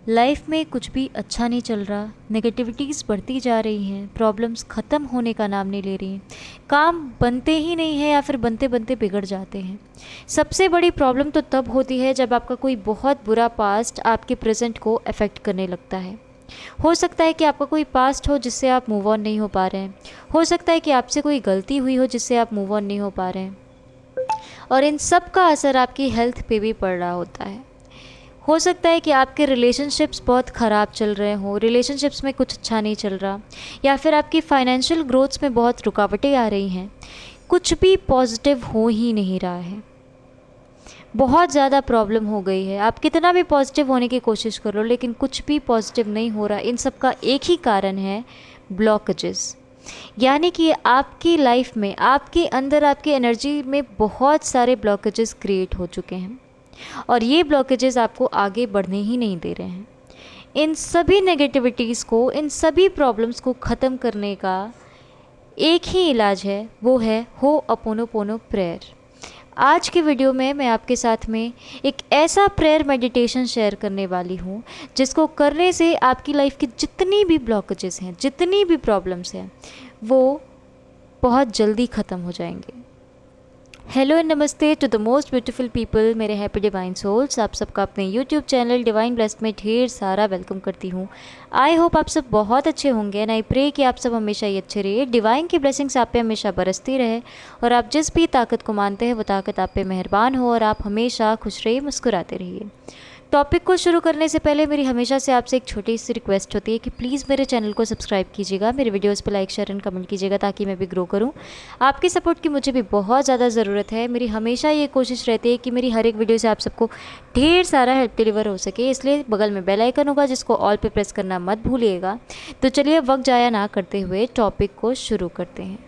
Life में कुछ भी अच्छा नहीं चल रहा, नेगेटिविटीज़ बढ़ती जा रही हैं, प्रॉब्लम्स ख़त्म होने का नाम नहीं ले रही हैं, काम बनते ही नहीं है या फिर बनते बनते बिगड़ जाते हैं। सबसे बड़ी प्रॉब्लम तो तब होती है जब आपका कोई बहुत बुरा पास्ट आपके प्रेजेंट को अफेक्ट करने लगता है। हो सकता है कि आपका कोई पास्ट हो जिससे आप मूव ऑन नहीं हो पा रहे हैं, हो सकता है कि आपसे कोई गलती हुई हो जिससे आप मूव ऑन नहीं हो पा रहे हैं, और इन सब का असर आपकी हेल्थ पे भी पड़ रहा होता है। हो सकता है कि आपके रिलेशनशिप्स बहुत ख़राब चल रहे हों, रिलेशनशिप्स में कुछ अच्छा नहीं चल रहा, या फिर आपकी फाइनेंशियल ग्रोथ्स में बहुत रुकावटें आ रही हैं। कुछ भी पॉजिटिव हो ही नहीं रहा है, बहुत ज़्यादा प्रॉब्लम हो गई है। आप कितना भी पॉजिटिव होने की कोशिश कर लो लेकिन कुछ भी पॉजिटिव नहीं हो रहा। इन सब का एक ही कारण है, ब्लॉकेजेस। यानी कि आपकी लाइफ में, आपके अंदर, आपकी एनर्जी में बहुत सारे ब्लॉकेजेस क्रिएट हो चुके हैं और ये ब्लॉकेजेस आपको आगे बढ़ने ही नहीं दे रहे हैं। इन सभी नेगेटिविटीज़ को, इन सभी प्रॉब्लम्स को ख़त्म करने का एक ही इलाज है, वो है होअपोनोपोनो प्रेयर। आज के वीडियो में मैं आपके साथ में एक ऐसा प्रेयर मेडिटेशन शेयर करने वाली हूँ जिसको करने से आपकी लाइफ की जितनी भी ब्लॉकेजेस हैं, जितनी भी प्रॉब्लम्स हैं, वो बहुत जल्दी ख़त्म हो जाएंगे। हेलो एंड नमस्ते to the most beautiful people, मेरे हैप्पी डिवाइन सोल्स। आप सबका अपने यूट्यूब चैनल डिवाइन ब्लेस्ड में ढेर सारा वेलकम करती हूँ। आई होप आप सब बहुत अच्छे होंगे एंड आई प्रे कि आप सब हमेशा ही अच्छे रहिए, डिवाइन की ब्लेसिंग्स आप पे हमेशा बरसती रहे और आप जिस भी ताकत को मानते हैं वो ताकत आप पे मेहरबान हो और आप हमेशा खुश रहिए, मुस्कुराते रहिए। टॉपिक को शुरू करने से पहले मेरी हमेशा से आपसे एक छोटी सी रिक्वेस्ट होती है कि प्लीज़ मेरे चैनल को सब्सक्राइब कीजिएगा, मेरे वीडियोस पे लाइक, शेयर एंड कमेंट कीजिएगा ताकि मैं भी ग्रो करूं। आपकी सपोर्ट की मुझे भी बहुत ज़्यादा ज़रूरत है। मेरी हमेशा ये कोशिश रहती है कि मेरी हर एक वीडियो से आप सबको ढेर सारा हेल्प डिलीवर हो सके, इसलिए बगल में बेल आइकन होगा जिसको ऑल पे प्रेस करना मत भूलिएगा। तो चलिए वक्त ज़ाया ना करते हुए टॉपिक को शुरू करते हैं।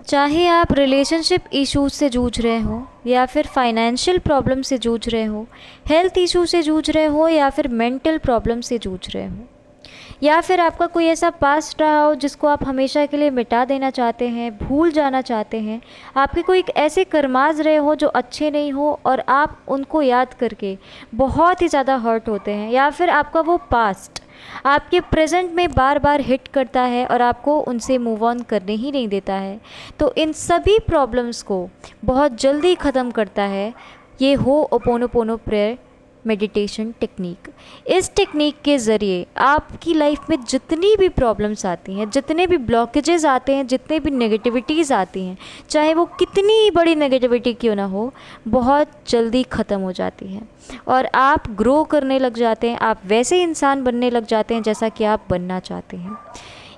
चाहे आप रिलेशनशिप इश्यूज से जूझ रहे हो या फिर फाइनेंशियल प्रॉब्लम से जूझ रहे हो, हेल्थ इशू से जूझ रहे हो या फिर मेंटल प्रॉब्लम से जूझ रहे हो, या फिर आपका कोई ऐसा पास्ट रहा हो जिसको आप हमेशा के लिए मिटा देना चाहते हैं, भूल जाना चाहते हैं, आपके कोई ऐसे कर्माज रहे हो जो अच्छे नहीं हो और आप उनको याद करके बहुत ही ज़्यादा हर्ट होते हैं, या फिर आपका वो पास्ट आपके प्रेजेंट में बार बार हिट करता है और आपको उनसे मूव ऑन करने ही नहीं देता है, तो इन सभी प्रॉब्लम्स को बहुत जल्दी ख़त्म करता है ये होअपोनोपोनो प्रेयर मेडिटेशन टेक्निक। इस टेक्निक के ज़रिए आपकी लाइफ में जितनी भी प्रॉब्लम्स आती हैं, जितने भी ब्लॉकेजेस आते हैं, जितने भी नेगेटिविटीज़ आती हैं, चाहे वो कितनी ही बड़ी नेगेटिविटी क्यों ना हो, बहुत जल्दी ख़त्म हो जाती हैं और आप ग्रो करने लग जाते हैं। आप वैसे इंसान बनने लग जाते हैं जैसा कि आप बनना चाहते हैं।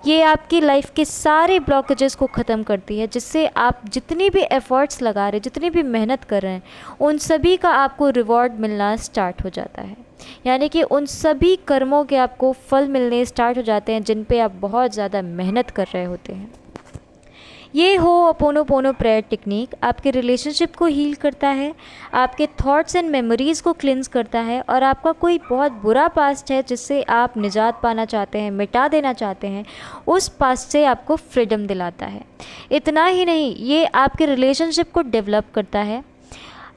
ये आपकी लाइफ के सारे ब्लॉकेजेस को ख़त्म करती है, जिससे आप जितनी भी एफ़र्ट्स लगा रहे हैं, जितनी भी मेहनत कर रहे हैं, उन सभी का आपको रिवॉर्ड मिलना स्टार्ट हो जाता है। यानी कि उन सभी कर्मों के आपको फल मिलने स्टार्ट हो जाते हैं जिन पे आप बहुत ज़्यादा मेहनत कर रहे होते हैं। ये होअपोनोपोनो प्रेयर टेक्निक आपके रिलेशनशिप को हील करता है, आपके थॉट्स एंड मेमोरीज़ को क्लिन्स करता है, और आपका कोई बहुत बुरा पास्ट है जिससे आप निजात पाना चाहते हैं, मिटा देना चाहते हैं, उस पास्ट से आपको फ्रीडम दिलाता है। इतना ही नहीं, ये आपके रिलेशनशिप को डेवलप करता है,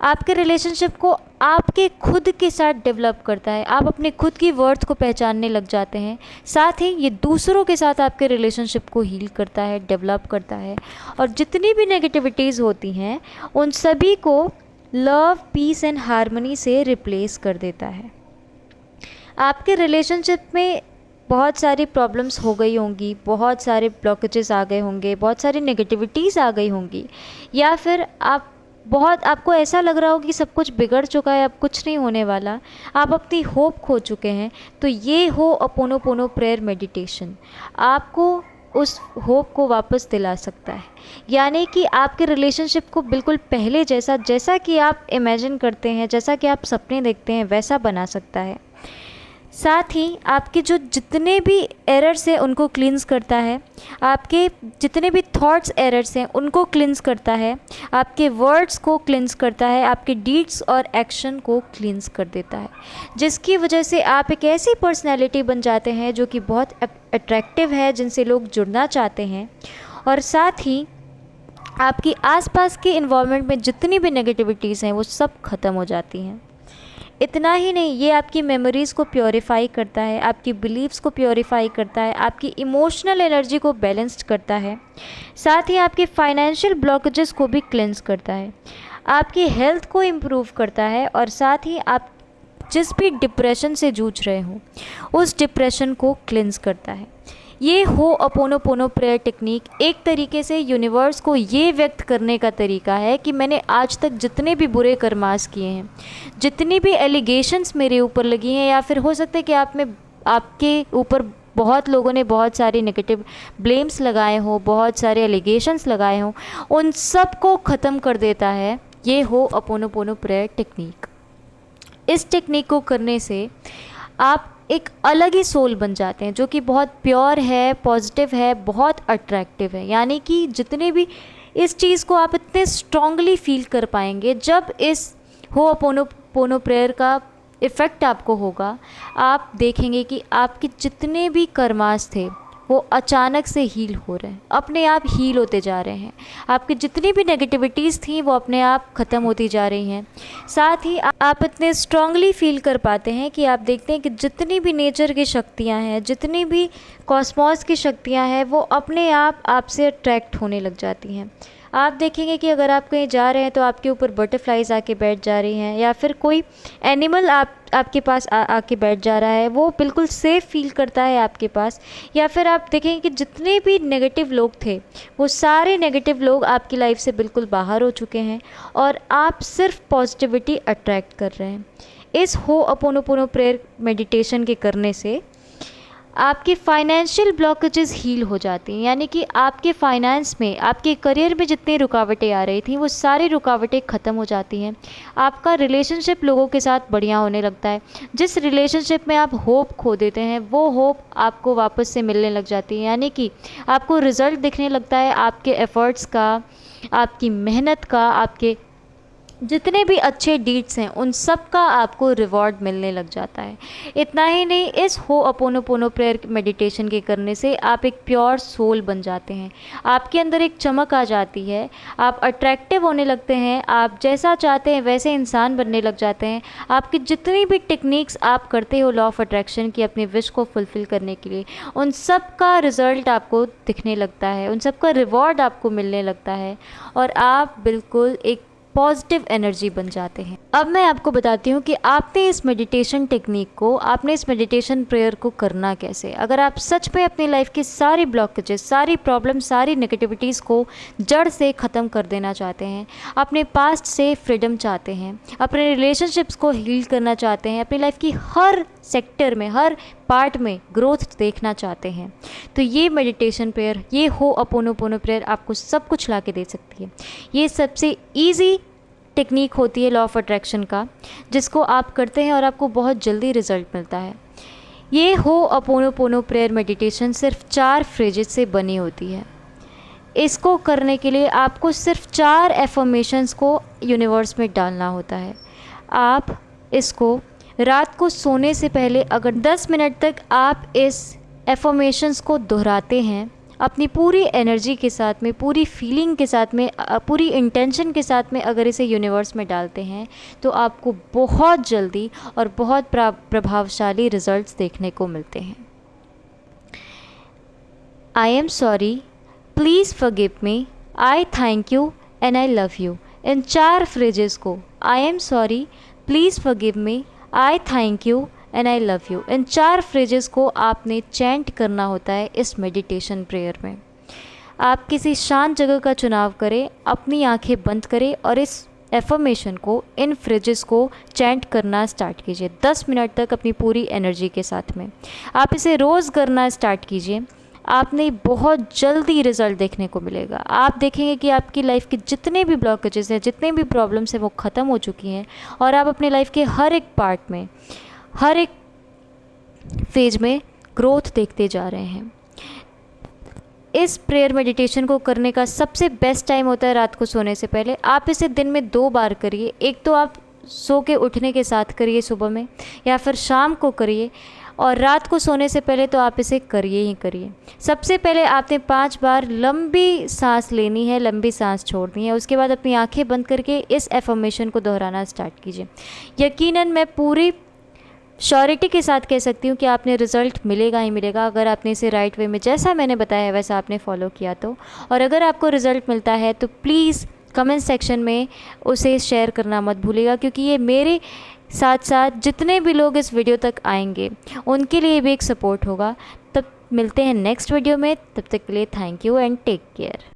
आपके रिलेशनशिप को आपके खुद के साथ डेवलप करता है। आप अपने खुद की वर्थ को पहचानने लग जाते हैं। साथ ही ये दूसरों के साथ आपके रिलेशनशिप को हील करता है, डेवलप करता है, और जितनी भी नेगेटिविटीज़ होती हैं उन सभी को लव, पीस एंड हार्मनी से रिप्लेस कर देता है। आपके रिलेशनशिप में बहुत सारी प्रॉब्लम्स हो गई होंगी, बहुत सारे ब्लॉकेजेस आ गए होंगे, बहुत सारी नेगेटिविटीज़ आ गई होंगी, या फिर आपको ऐसा लग रहा हो कि सब कुछ बिगड़ चुका है, अब कुछ नहीं होने वाला, आप अपनी होप खो चुके हैं, तो ये होअपोनोपोनो प्रेयर मेडिटेशन आपको उस होप को वापस दिला सकता है। यानी कि आपके रिलेशनशिप को बिल्कुल पहले जैसा कि आप इमेजिन करते हैं, जैसा कि आप सपने देखते हैं, वैसा बना सकता है। साथ ही आपके जो जितने भी एरर्स हैं उनको क्लींस करता है, आपके जितने भी थॉट्स एरर्स हैं उनको क्लींस करता है, आपके वर्ड्स को क्लींस करता है, आपके डीड्स और एक्शन को क्लींस कर देता है, जिसकी वजह से आप एक ऐसी पर्सनैलिटी बन जाते हैं जो कि बहुत अट्रैक्टिव है, जिनसे लोग जुड़ना चाहते हैं, और साथ ही आपकी आसपास के इन्वायरमेंट में जितनी भी नेगेटिविटीज़ हैं वो सब ख़त्म हो जाती हैं। इतना ही नहीं, ये आपकी मेमोरीज़ को प्योरीफाई करता है, आपकी बिलीव्स को प्योरीफाई करता है, आपकी इमोशनल एनर्जी को बैलेंस्ड करता है, साथ ही आपके फाइनेंशियल ब्लॉकेजेस को भी क्लेंस करता है, आपकी हेल्थ को इम्प्रूव करता है, और साथ ही आप जिस भी डिप्रेशन से जूझ रहे हो उस डिप्रेशन को क्लेंस करता है। ये होअपोनोपोनो प्रेयर टेक्निक एक तरीके से यूनिवर्स को ये व्यक्त करने का तरीका है कि मैंने आज तक जितने भी बुरे कर्मास किए हैं, जितनी भी एलिगेशंस मेरे ऊपर लगी हैं, या फिर हो सकता है कि आपके ऊपर बहुत लोगों ने बहुत सारे नेगेटिव ब्लेम्स लगाए हों, बहुत सारे एलिगेशंस लगाए हों, उन सब को ख़त्म कर देता है ये होअपोनोपोनो प्रेयर टेक्निक। इस टेक्निक को करने से आप एक अलग ही सोल बन जाते हैं जो कि बहुत प्योर है, पॉजिटिव है, बहुत अट्रैक्टिव है। यानी कि जितने भी इस चीज़ को आप इतने स्ट्रांगली फील कर पाएंगे जब इस होअपोनोपोनो प्रेयर का इफ़ेक्ट आपको होगा, आप देखेंगे कि आपके जितने भी कर्मास थे वो अचानक से हील हो रहे हैं, अपने आप हील होते जा रहे हैं। आपकी जितनी भी नेगेटिविटीज़ थी वो अपने आप ख़त्म होती जा रही हैं। साथ ही आप इतने स्ट्रांगली फील कर पाते हैं कि आप देखते हैं कि जितनी भी नेचर की शक्तियाँ हैं, जितनी भी कॉस्मॉस की शक्तियाँ हैं, वो अपने आप आपसे अट्रैक्ट होने लग जाती हैं। आप देखेंगे कि अगर आप कहीं जा रहे हैं तो आपके ऊपर बटरफ्लाइज आके बैठ जा रही हैं, या फिर कोई एनिमल आपके पास आके बैठ जा रहा है, वो बिल्कुल सेफ़ फील करता है आपके पास। या फिर आप देखेंगे कि जितने भी नेगेटिव लोग थे वो सारे नेगेटिव लोग आपकी लाइफ से बिल्कुल बाहर हो चुके हैं और आप सिर्फ पॉजिटिविटी अट्रैक्ट कर रहे हैं। इस होअपोनोपोनो प्रेयर मेडिटेशन के करने से आपके फाइनेंशियल ब्लॉकेजेस हील हो जाती हैं। यानी कि आपके फाइनेंस में, आपके करियर में जितनी रुकावटें आ रही थी वो सारी रुकावटें ख़त्म हो जाती हैं। आपका रिलेशनशिप लोगों के साथ बढ़िया होने लगता है। जिस रिलेशनशिप में आप होप खो देते हैं वो होप आपको वापस से मिलने लग जाती है। यानी कि आपको रिज़ल्ट दिखने लगता है आपके एफ़र्ट्स का, आपकी मेहनत का, आपके जितने भी अच्छे डीड्स हैं उन सब का आपको रिवॉर्ड मिलने लग जाता है। इतना ही नहीं, इस होअपोनोपोनो प्रेयर मेडिटेशन के करने से आप एक प्योर सोल बन जाते हैं। आपके अंदर एक चमक आ जाती है, आप अट्रैक्टिव होने लगते हैं, आप जैसा चाहते हैं वैसे इंसान बनने लग जाते हैं। आपकी जितनी भी टेक्निक्स आप करते हो लॉ ऑफ अट्रैक्शन की अपनी विश को फुलफ़िल करने के लिए, उन सब का रिज़ल्ट आपको दिखने लगता है, उन सब का रिवॉर्ड आपको मिलने लगता है और आप बिल्कुल एक पॉजिटिव एनर्जी बन जाते हैं। अब मैं आपको बताती हूँ कि आपने इस मेडिटेशन टेक्निक को, आपने इस मेडिटेशन प्रेयर को करना कैसे। अगर आप सच में अपनी लाइफ के सारे ब्लॉकेजेस, सारी प्रॉब्लम, सारी नेगेटिविटीज़ को जड़ से ख़त्म कर देना चाहते हैं, अपने पास्ट से फ्रीडम चाहते हैं, अपने रिलेशनशिप्स को हील करना चाहते हैं, अपनी लाइफ की हर सेक्टर में, हर पार्ट में ग्रोथ देखना चाहते हैं, तो ये मेडिटेशन प्रेयर, ये होअपोनोपोनो प्रेयर आपको सब कुछ ला के दे सकती है। ये सबसे ईजी टेक्निक होती है लॉ ऑफ अट्रैक्शन का, जिसको आप करते हैं और आपको बहुत जल्दी रिजल्ट मिलता है। ये होअपोनोपोनो प्रेयर मेडिटेशन सिर्फ 4 फ्रेजेस से बनी होती है। इसको करने के लिए आपको सिर्फ 4 एफर्मेशंस को यूनिवर्स में डालना होता है। आप इसको रात को सोने से पहले अगर 10 मिनट तक आप इस एफर्मेशंस को दोहराते हैं, अपनी पूरी एनर्जी के साथ में, पूरी फीलिंग के साथ में, पूरी इंटेंशन के साथ में अगर इसे यूनिवर्स में डालते हैं, तो आपको बहुत जल्दी और बहुत प्रभावशाली रिजल्ट्स देखने को मिलते हैं। I am sorry, please forgive me, I thank you and I love you. इन 4 फ्रेजेस को, I am sorry, please forgive me, I thank you and I love you, इन 4 फ्रेजेस को आपने चैंट करना होता है इस मेडिटेशन प्रेयर में। आप किसी शांत जगह का चुनाव करें, अपनी आंखें बंद करें और इस एफर्मेशन को, इन फ्रेजेस को चैंट करना स्टार्ट कीजिए 10 मिनट तक अपनी पूरी एनर्जी के साथ में। आप इसे रोज़ करना स्टार्ट कीजिए, आपने बहुत जल्दी रिज़ल्ट देखने को मिलेगा। आप देखेंगे कि आपकी लाइफ के जितने भी ब्लॉकेजेस हैं, जितने भी प्रॉब्लम्स हैं, वो ख़त्म हो चुकी हैं और आप अपनी लाइफ के हर एक पार्ट में, हर एक फेज में ग्रोथ देखते जा रहे हैं। इस प्रेयर मेडिटेशन को करने का सबसे बेस्ट टाइम होता है रात को सोने से पहले। आप इसे दिन में 2 बार करिए। एक तो आप सो के उठने के साथ करिए सुबह में, या फिर शाम को करिए। और रात को सोने से पहले तो आप इसे करिए ही करिए। सबसे पहले आपने 5 बार लंबी सांस लेनी है, लंबी सांस छोड़नी है। उसके बाद अपनी आंखें बंद करके इस एफर्मेशन को दोहराना स्टार्ट कीजिए। यकीनन मैं पूरी श्योरिटी के साथ कह सकती हूँ कि आपने रिज़ल्ट मिलेगा ही मिलेगा, अगर आपने इसे राइट वे में जैसा मैंने बताया है वैसा आपने फॉलो किया तो। और अगर आपको रिज़ल्ट मिलता है तो प्लीज़ कमेंट सेक्शन में उसे शेयर करना मत भूलिएगा, क्योंकि ये मेरे साथ साथ जितने भी लोग इस वीडियो तक आएंगे उनके लिए भी एक सपोर्ट होगा। तब मिलते हैं नेक्स्ट वीडियो में, तब तक के लिए thank you and take care.